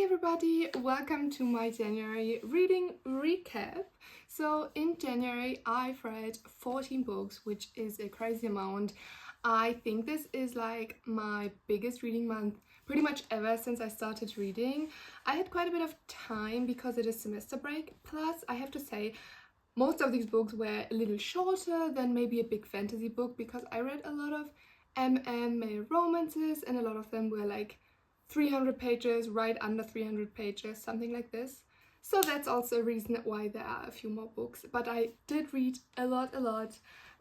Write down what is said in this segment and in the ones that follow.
everybody, welcome to my January reading recap. So in January I've read 14 books, which is a crazy amount. I think this is like my biggest reading month pretty much ever since I started reading. I had quite a bit of time because it is semester break, plus I have to say most of these books were a little shorter than maybe a big fantasy book because I read a lot of male romances and a lot of them were like 300 pages, right under 300 pages, something like this. So that's also a reason why there are a few more books. But I did read a lot,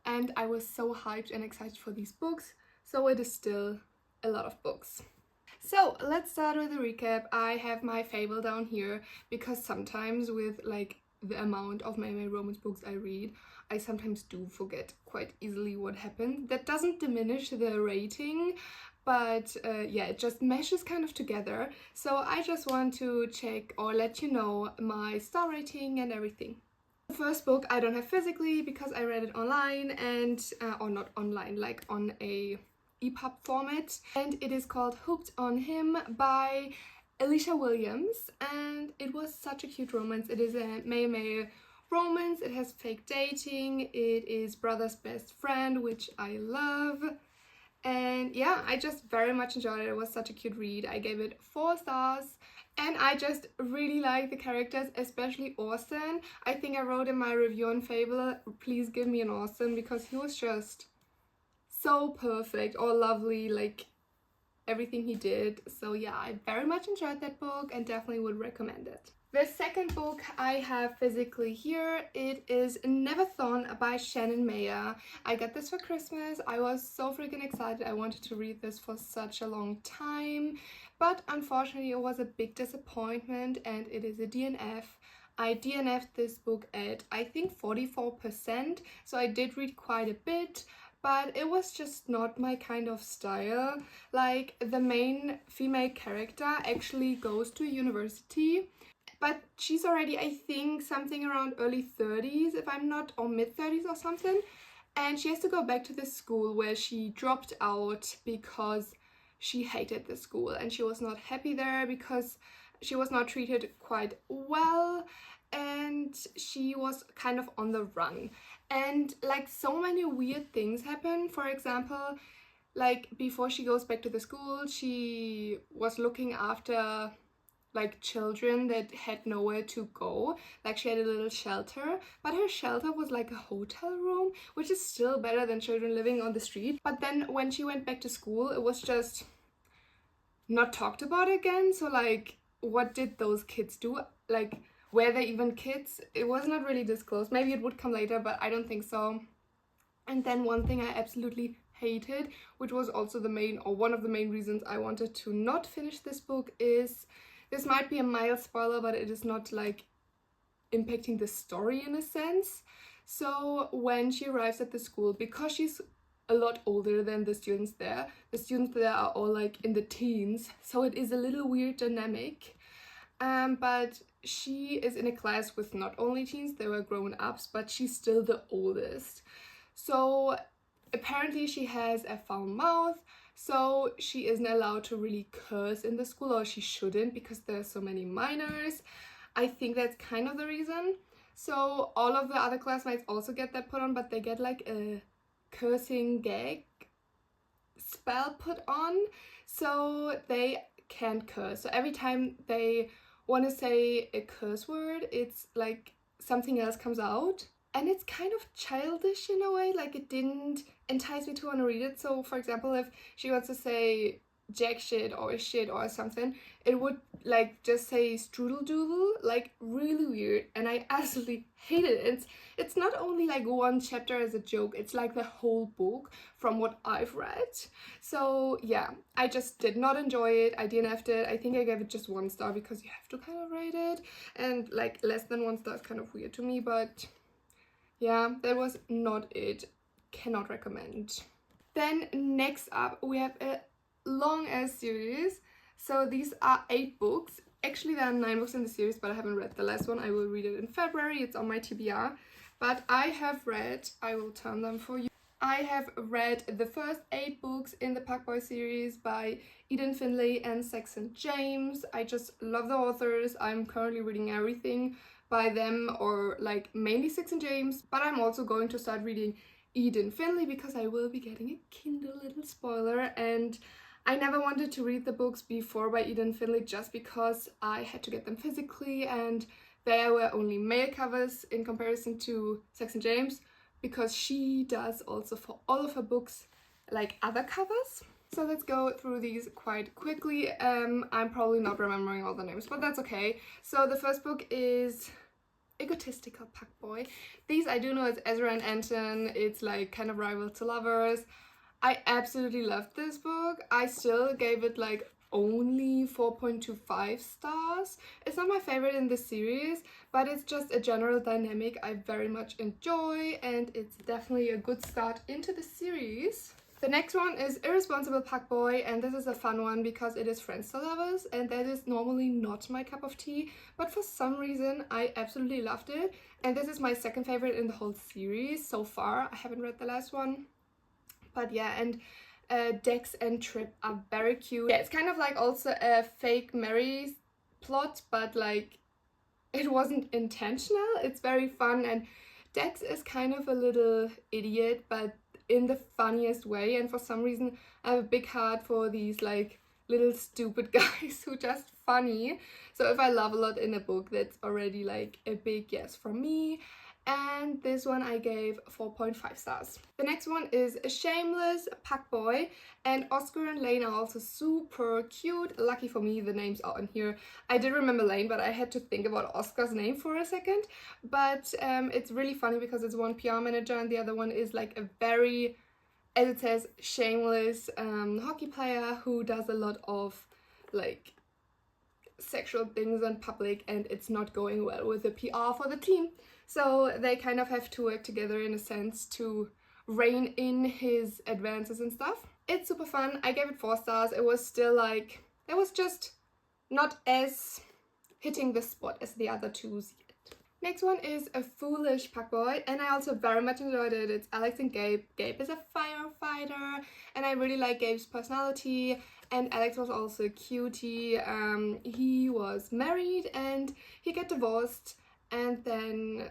and I was so hyped and excited for these books. So it is still a lot of books. So let's start with the recap. I have my fable down here because sometimes with like the amount of male romance books I read, I sometimes do forget quite easily what happened. That doesn't diminish the rating, but yeah, it just meshes kind of together. So I just want to check or let you know my star rating and everything. The first book I don't have physically because I read it online and, or not online, like on a EPUB format. And it is called Hooked on Him by Alicia Williams, and it was such a cute romance. It is a male romance, it has fake dating, it is brother's best friend, which I love. And yeah, I just very much enjoyed it. It was such a cute read. I gave it 4 stars and I just really like the characters, especially Orson. I think I wrote in my review on Fable, please give me an Orson, because he was just so perfect or lovely, like everything he did. So yeah, I very much enjoyed that book and definitely would recommend it. The second book I have physically here, it is Neverthon by Shannon Meyer. I got this for Christmas. I was so freaking excited. I wanted to read this for such a long time, but unfortunately it was a big disappointment and it is a DNF. I DNF'd this book at I think 44%, so I did read quite a bit, but it was just not my kind of style. Like, the main female character actually goes to a university, but she's already, I think, something around early 30s, if I'm not, or mid 30s or something. And she has to go back to this school where she dropped out because she hated the school and she was not happy there because she was not treated quite well and she was kind of on the run. And like so many weird things happen. For example, like before she goes back to the school, she was looking after like children that had nowhere to go. Like, she had a little shelter, but her shelter was like a hotel room, which is still better than children living on the street. But then when she went back to school, it was just not talked about again. So like, what did those kids do? Like, were they even kids? It was not really disclosed. Maybe it would come later, but I don't think so. And then one thing I absolutely hated, which was also the main or one of the main reasons I wanted to not finish this book, is this might be a mild spoiler, but it is not like impacting the story in a sense. So when she arrives at the school, because she's a lot older than the students there are all like in the teens, so it is a little weird dynamic. But she is in a class with not only teens, they were grown-ups, but she's still the oldest. So apparently she has a foul mouth, so she isn't allowed to really curse in the school, or she shouldn't because there are so many minors. I think that's kind of the reason. So all of the other classmates also get that put on, but they get like a cursing gag spell put on, so they can't curse. So every time they want to say a curse word, it's like something else comes out. And it's kind of childish in a way, like it didn't entice me to want to read it. So for example, if she wants to say jack shit or shit or something, it would like just say strudel doodle, like really weird, and I absolutely hated it. It's not only like one chapter as a joke, it's like the whole book from what I've read. So yeah, I just did not enjoy it. I DNF'd it. I think I gave it just 1 star because you have to kind of rate it, and like less than 1 star is kind of weird to me, but yeah, that was not it. Cannot recommend. Then next up we have a long ass series. So these are 8 books. Actually there are 9 books in the series, but I haven't read the last one. I will read it in February. It's on my TBR. But I have read, I will turn them for you. I have read the first 8 books in the Packboy series by Eden Finlay and Saxon James. I just love the authors. I'm currently reading everything by them, or like mainly Saxon James, but I'm also going to start reading Eden Finlay because I will be getting a Kindle, little spoiler, and I never wanted to read the books before by Eden Finlay just because I had to get them physically, and there were only male covers in comparison to Saxon James, because she does also for all of her books like other covers. So let's go through these quite quickly. I'm probably not remembering all the names, but that's okay. So the first book is Egotistical Packboy. These I do know it's Ezra and Anton. It's like kind of rival to lovers. I absolutely loved this book. I still gave it like only 4.25 stars. It's not my favorite in the series, but it's just a general dynamic I very much enjoy, and it's definitely a good start into the series. The next one is Irresponsible Packboy, and this is a fun one because it is friends to lovers, and that is normally not my cup of tea, but for some reason I absolutely loved it, and this is my second favorite in the whole series so far. I haven't read the last one, but yeah, and Dex and Trip are very cute. Yeah, it's kind of like also a fake Mary plot, but like it wasn't intentional. It's very fun, and Dex is kind of a little idiot, but in the funniest way, and for some reason I have a big heart for these like little stupid guys who are just funny. So if I love a lot in a book, that's already like a big yes from me. And this one I gave 4.5 stars. The next one is Shameless Packboy, and Oscar and Lane are also super cute. Lucky for me, the names are on here. I did remember Lane, but I had to think about Oscar's name for a second. But it's really funny because it's one PR manager and the other one is like a very, as it says, shameless hockey player who does a lot of like sexual things in public, and it's not going well with the PR for the team. So they kind of have to work together in a sense to rein in his advances and stuff. It's super fun. I gave it 4 stars. It was still like, it was just not as hitting the spot as the other twos yet. Next one is A Foolish Packboy, and I also very much enjoyed it. It's Alex and Gabe. Gabe is a firefighter, and I really like Gabe's personality, and Alex was also a cutie. He was married and he got divorced, and then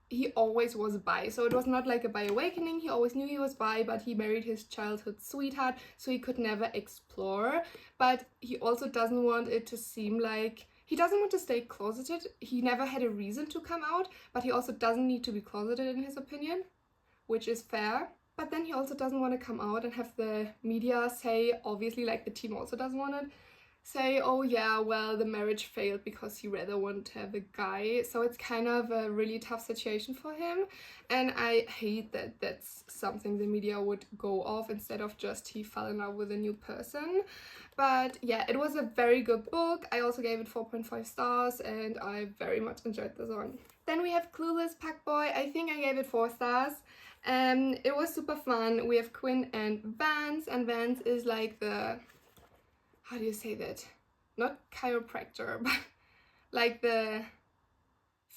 he always was bi, so it was not like a bi awakening. He always knew he was bi, but he married his childhood sweetheart, so he could never explore. But he also doesn't want it to seem like he doesn't want to stay closeted. He never had a reason to come out, but he also doesn't need to be closeted in his opinion, which is fair. But then he also doesn't want to come out and have the media say, obviously like the team also doesn't want it, say, oh yeah, well, the marriage failed because he rather wanted to have a guy. So it's kind of a really tough situation for him, and I hate that that's something the media would go off instead of just he fell in love with a new person. But yeah, it was a very good book. I also gave it 4.5 stars, and I very much enjoyed this one. Then we have Clueless Packboy. I think I gave it 4 stars. It was super fun. We have Quinn and Vance, and Vance is like the, how do you say that? Not chiropractor, but like the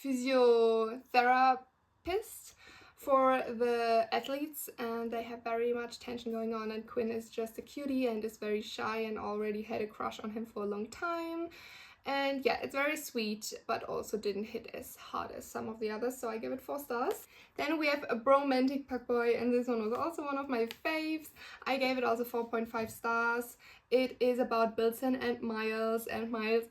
physiotherapist for the athletes, and they have very much tension going on, and Quinn is just a cutie and is very shy and already had a crush on him for a long time. And yeah, it's very sweet, but also didn't hit as hard as some of the others, so I give it 4 stars. Then we have A Bromantic Packboy, and this one was also one of my faves. I gave it also 4.5 stars. It is about Bilson and Miles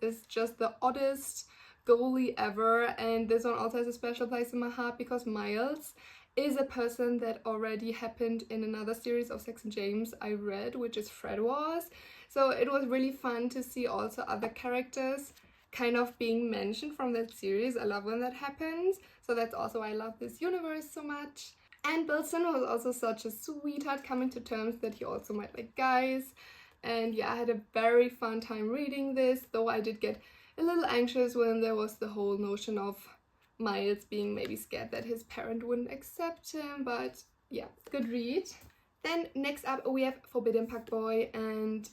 is just the oddest goalie ever, and this one also has a special place in my heart because Miles is a person that already happened in another series of Sex and James I read, which is Fred Wars. So it was really fun to see also other characters kind of being mentioned from that series. I love when that happens. So that's also why I love this universe so much. And Bilson was also such a sweetheart, coming to terms that he also might like guys. And yeah, I had a very fun time reading this, though I did get a little anxious when there was the whole notion of Miles being maybe scared that his parent wouldn't accept him, but yeah, good read. Then next up we have Forbidden Packboy, and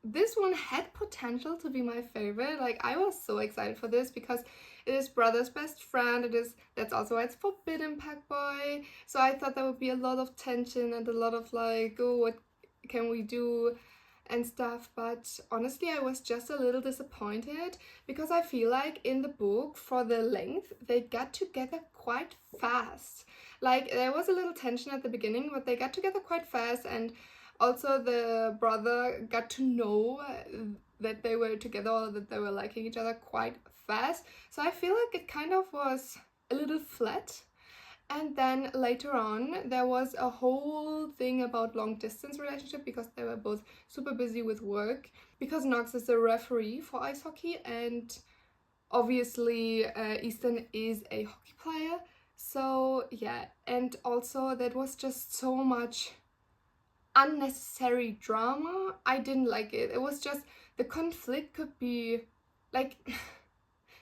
this one had potential to be my favorite. Like, I was so excited for this because it is brother's best friend. That's also why it's forbidden pack boy. So I thought there would be a lot of tension and a lot of like, oh, what can we do and stuff. But honestly, I was just a little disappointed because I feel like in the book, for the length, they got together quite fast. Like, there was a little tension at the beginning, but they got together quite fast, and also the brother got to know that they were together or that they were liking each other quite fast. So I feel like it kind of was a little flat. And then later on, there was a whole thing about long distance relationship because they were both super busy with work. Because Knox is a referee for ice hockey, and obviously Easton is a hockey player. So yeah, and also that was just so much unnecessary drama. I didn't like it. It was just, the conflict could be like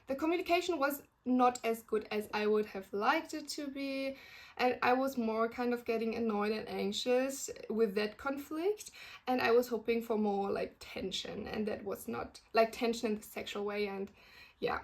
the communication was not as good as I would have liked it to be, and I was more kind of getting annoyed and anxious with that conflict, and I was hoping for more like tension, and that was not like tension in the sexual way. And yeah,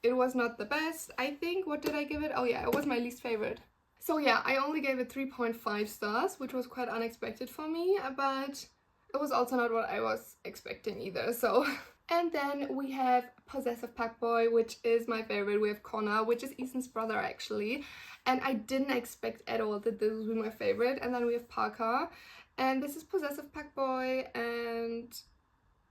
it was not the best. I think, what did I give it? Oh yeah, it was my least favorite. So yeah, I only gave it 3.5 stars, which was quite unexpected for me, but it was also not what I was expecting either, so. And then we have Possessive Pack Boy, which is my favorite. We have Connor, which is Ethan's brother actually, and I didn't expect at all that this would be my favorite. And then we have Parker, and this is Possessive Pack Boy, and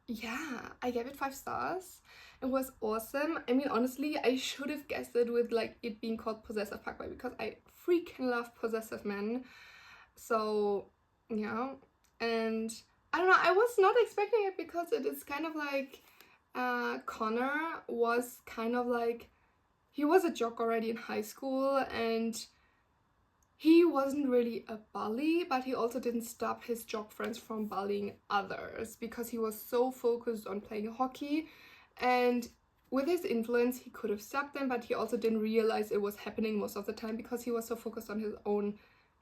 yeah, I gave it 5 stars. It was awesome. I mean, honestly, I should have guessed it with like it being called Possessive Pack Boy because I freaking love possessive men. So yeah, and I don't know, I was not expecting it because it is kind of like Connor was kind of like, he was a jock already in high school, and he wasn't really a bully, but he also didn't stop his jock friends from bullying others because he was so focused on playing hockey, and with his influence he could have stopped them, but he also didn't realize it was happening most of the time because he was so focused on his own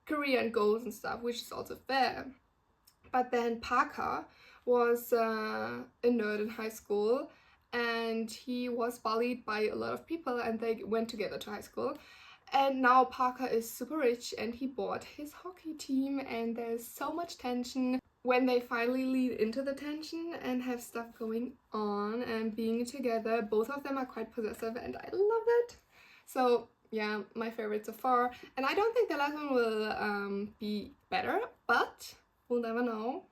career and goals and stuff, which is also fair. But then Parker was a nerd in high school, and he was bullied by a lot of people, and they went together to high school. And now Parker is super rich and he bought his hockey team, and there's so much tension when they finally lead into the tension and have stuff going on and being together. Both of them are quite possessive and I love it. So yeah, my favorite so far. And I don't think the last one will be better, but we'll never know,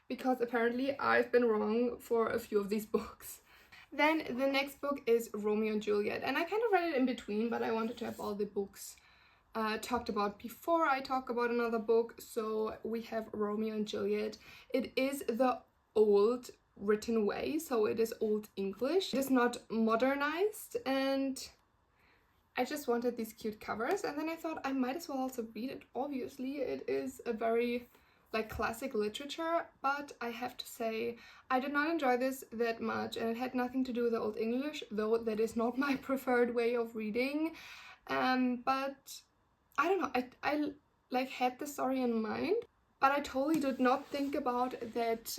because apparently I've been wrong for a few of these books. Then the next book is Romeo and Juliet, and I kind of read it in between, but I wanted to have all the books talked about before I talk about another book. So we have Romeo and Juliet. It is the old written way, so it is old English. It is not modernized, and I just wanted these cute covers, and then I thought I might as well also read it. Obviously, it is a very like classic literature, but I have to say I did not enjoy this that much, and it had nothing to do with the Old English, though that is not my preferred way of reading. But I don't know, I like had the story in mind, but I totally did not think about that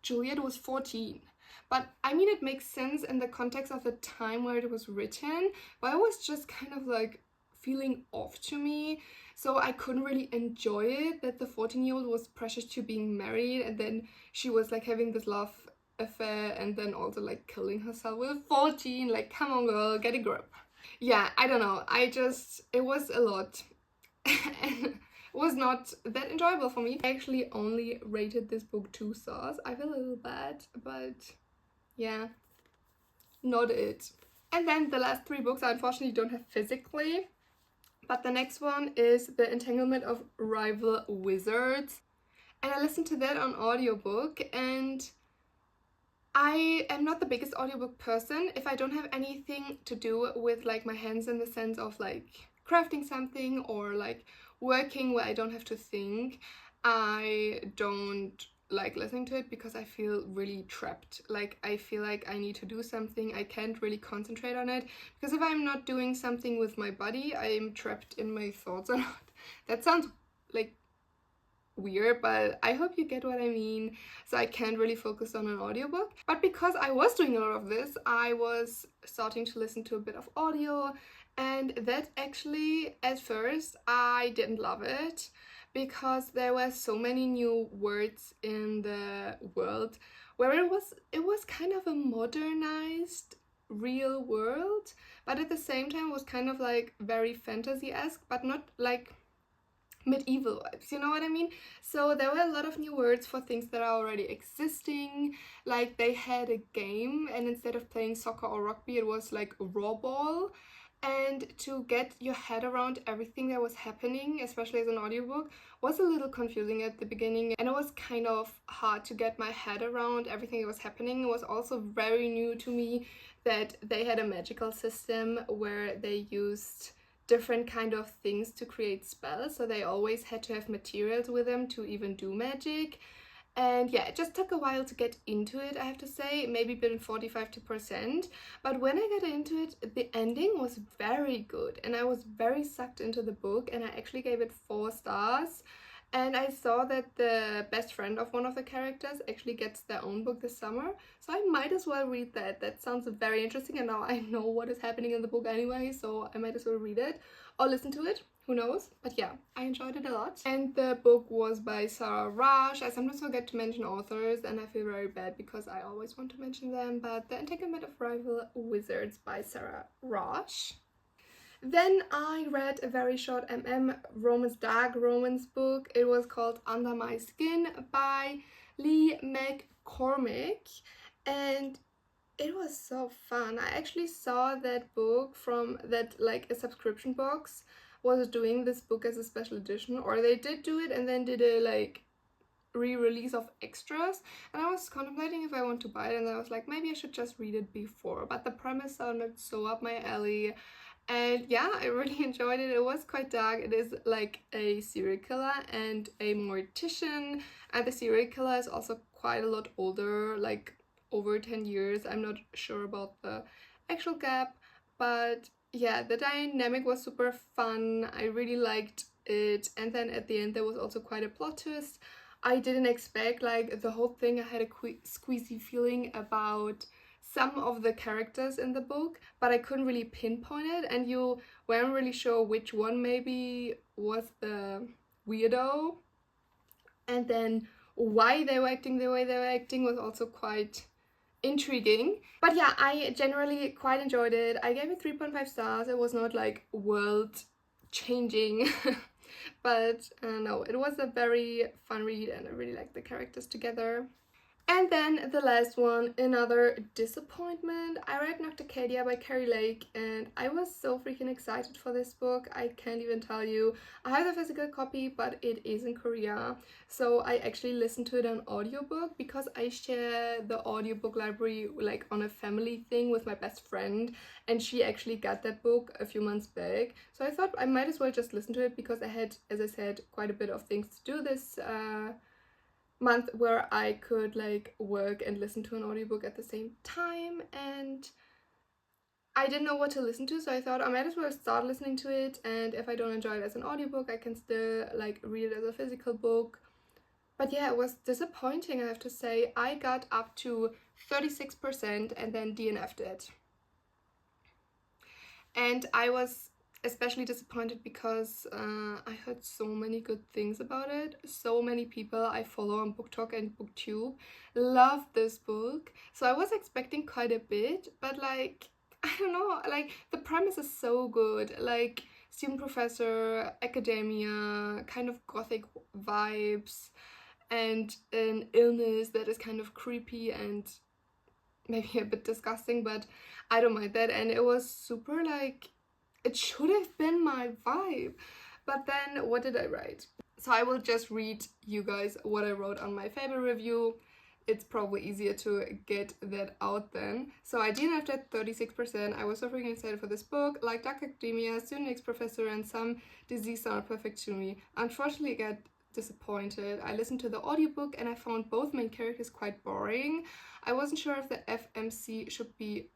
Juliet was 14. But I mean, it makes sense in the context of the time where it was written, but it was just kind of like feeling off to me. So I couldn't really enjoy it, that the 14-year-old was precious to being married, and then she was like having this love affair and then also like killing herself with 14. Like, come on girl, get a grip. Yeah, I don't know, it was a lot. And it was not that enjoyable for me. I actually only rated this book 2 stars. I feel a little bad, but yeah, not it. And then the last 3 books I unfortunately don't have physically. But the next one is The Entanglement of Rival Wizards. And I listened to that on audiobook, and I am not the biggest audiobook person. If I don't have anything to do with like my hands in the sense of like crafting something or like working where I don't have to think, I don't like listening to it because I feel really trapped. Like, I feel like I need to do something. I can't really concentrate on it because if I'm not doing something with my body, I am trapped in my thoughts a lot. That sounds like weird, but I hope you get what I mean. So I can't really focus on an audiobook. But because I was doing a lot of this, I was starting to listen to a bit of audio, and that actually, at first, I didn't love it because there were so many new words in the world where it was kind of a modernized real world, but at the same time was kind of like very fantasy-esque, but not like medieval vibes, you know what I mean? So there were a lot of new words for things that are already existing. Like they had a game, and instead of playing soccer or rugby, it was like raw ball. And to get your head around everything that was happening, especially as an audiobook, was a little confusing at the beginning, and it was kind of hard to get my head around everything that was happening. It was also very new to me that they had a magical system where they used different kind of things to create spells, so they always had to have materials with them to even do magic. And yeah, it just took a while to get into it, I have to say, maybe been 45%. But when I got into it, the ending was very good and I was very sucked into the book, and I actually gave it 4 stars. And I saw that the best friend of one of the characters actually gets their own book this summer, so I might as well read that. That sounds very interesting, and now I know what is happening in the book anyway, so I might as well read it or listen to it. Who knows? But yeah, I enjoyed it a lot. And the book was by Sarah Raj. I sometimes forget to mention authors, and I feel very bad because I always want to mention them, but The Entanglement of Rival Wizards by Sarah Raj. Then I read a very short romance, dark romance book. It was called Under My Skin by Lee McCormick, and it was so fun. I actually saw that book from that, like, a subscription box was doing this book as a special edition, or they did do it and then did a like re-release of extras, and I was contemplating if I want to buy it, and I was like, maybe I should just read it before, but the premise sounded so up my alley. And yeah, I really enjoyed it. It was quite dark. It is like a serial killer and a mortician, and the serial killer is also quite a lot older, like over 10 years. I'm not sure about the actual gap, but yeah, the dynamic was super fun. I really liked it. And then at the end there was also quite a plot twist. I didn't expect like the whole thing. I had a squeezy feeling about some of the characters in the book, but I couldn't really pinpoint it, and you weren't really sure which one maybe was the weirdo, and then why they were acting the way they were acting was also quite intriguing. But yeah, I generally quite enjoyed it. I gave it 3.5 stars. It was not like world changing but no, it was a very fun read, and I really liked the characters together. And then the last one, another disappointment. I read Nocticadia by Carrie Lake, and I was so freaking excited for this book. I can't even tell you. I have the physical copy, but it is in Korea. So I actually listened to it on audiobook because I share the audiobook library like on a family thing with my best friend, and she actually got that book a few months back. So I thought I might as well just listen to it because I had, as I said, quite a bit of things to do this month where I could like work and listen to an audiobook at the same time, and I didn't know what to listen to, so I thought I might as well start listening to it, and if I don't enjoy it as an audiobook I can still like read it as a physical book. But yeah, it was disappointing, I have to say. I got up to 36% and then DNF'd it, and I was especially disappointed because I heard so many good things about it. So many people I follow on BookTok and BookTube love this book, so I was expecting quite a bit, but like, I don't know, like the premise is so good, like student professor, academia, kind of gothic vibes, and an illness that is kind of creepy and maybe a bit disgusting, but I don't mind that, and it was super like, it should have been my vibe. But then what did I write? So I will just read you guys what I wrote on my Fable review. It's probably easier to get that out then. So I did after 36%. I was so freaking excited for this book. Like Dark Academia, Student X Professor, and Some Disease sounded perfect to me. Unfortunately, I got disappointed. I listened to the audiobook and I found both main characters quite boring. I wasn't sure if the FMC should be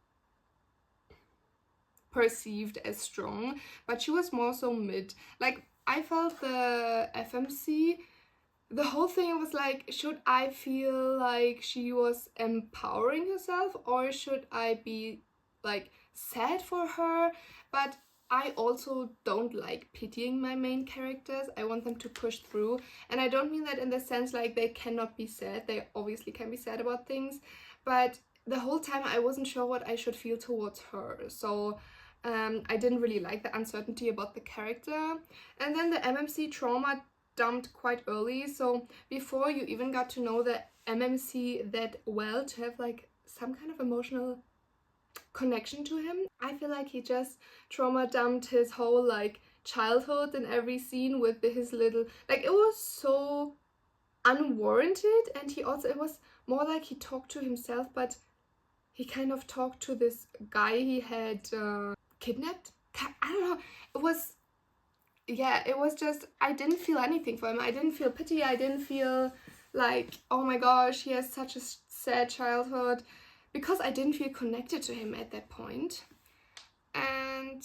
perceived as strong, but she was more so mid. Like, I felt the FMC, the whole thing was like, should I feel like she was empowering herself, or should I be like sad for her? But I also don't like pitying my main characters. I want them to push through, and I don't mean that in the sense like they cannot be sad. They obviously can be sad about things, but the whole time I wasn't sure what I should feel towards her. So I didn't really like the uncertainty about the character. And then the MMC trauma dumped quite early, so before you even got to know the MMC that well to have like some kind of emotional connection to him, I feel like he just trauma dumped his whole like childhood in every scene with his little, like, it was so unwarranted. And he also, it was more like he talked to himself, but he kind of talked to this guy he had kidnapped. I don't know, it was, yeah, it was just, I didn't feel anything for him. I didn't feel pity. I didn't feel like, oh my gosh, he has such a sad childhood, because I didn't feel connected to him at that point. And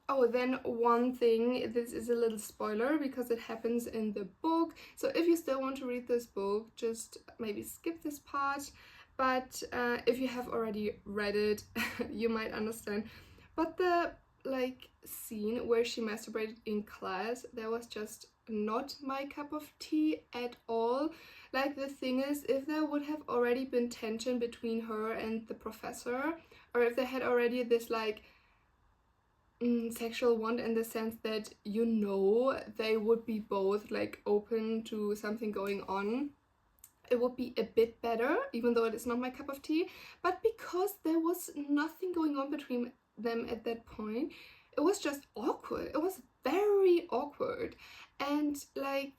oh, then one thing, this is a little spoiler because it happens in the book, so if you still want to read this book, just maybe skip this part. But if you have already read it, you might understand. But the like scene where she masturbated in class, that was just not my cup of tea at all. Like, the thing is, if there would have already been tension between her and the professor, or if they had already this like sexual want, in the sense that, you know, they would be both like open to something going on, it would be a bit better, even though it is not my cup of tea. But because there was nothing going on between them at that point, it was just awkward. It was very awkward. And like,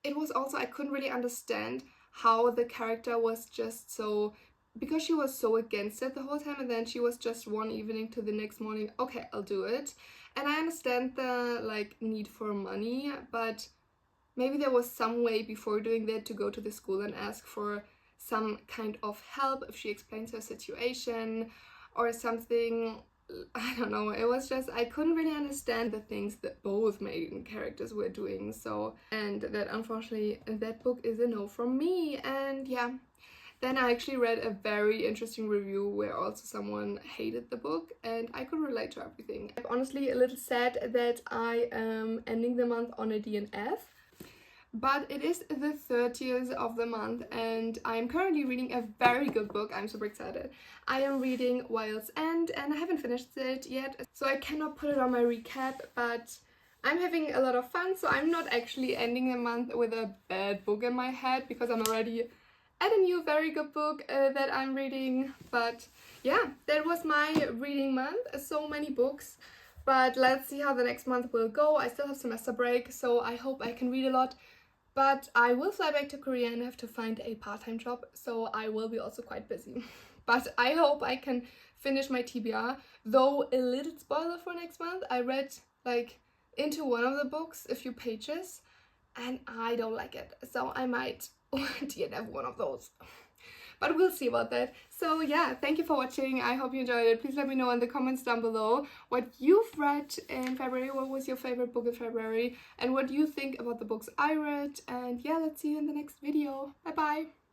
it was also, I couldn't really understand how the character was just so, because she was so against it the whole time, and then she was just one evening to the next morning, okay, I'll do it. And I understand the like need for money, but maybe there was some way before doing that to go to the school and ask for some kind of help if she explains her situation or something. I don't know, it was just, I couldn't really understand the things that both main characters were doing. So, and that unfortunately that book is a no from me. And yeah, then I actually read a very interesting review where also someone hated the book, and I could relate to everything. I'm honestly a little sad that I am ending the month on a DNF. But it is the 30th of the month, and I'm currently reading a very good book. I'm super excited. I am reading Wild's End, and I haven't finished it yet, so I cannot put it on my recap, but I'm having a lot of fun, so I'm not actually ending the month with a bad book in my head, because I'm already at a new very good book that I'm reading. But yeah, that was my reading month. So many books. But let's see how the next month will go. I still have semester break, so I hope I can read a lot. But I will fly back to Korea and have to find a part-time job, so I will be also quite busy. But I hope I can finish my TBR, though a little spoiler for next month, I read like into one of the books a few pages and I don't like it, so I might DNF one of those. But we'll see about that. So yeah, thank you for watching. I hope you enjoyed it. Please let me know in the comments down below what you've read in February, what was your favorite book in February, and what you think about the books I read. And yeah, let's see you in the next video. Bye bye!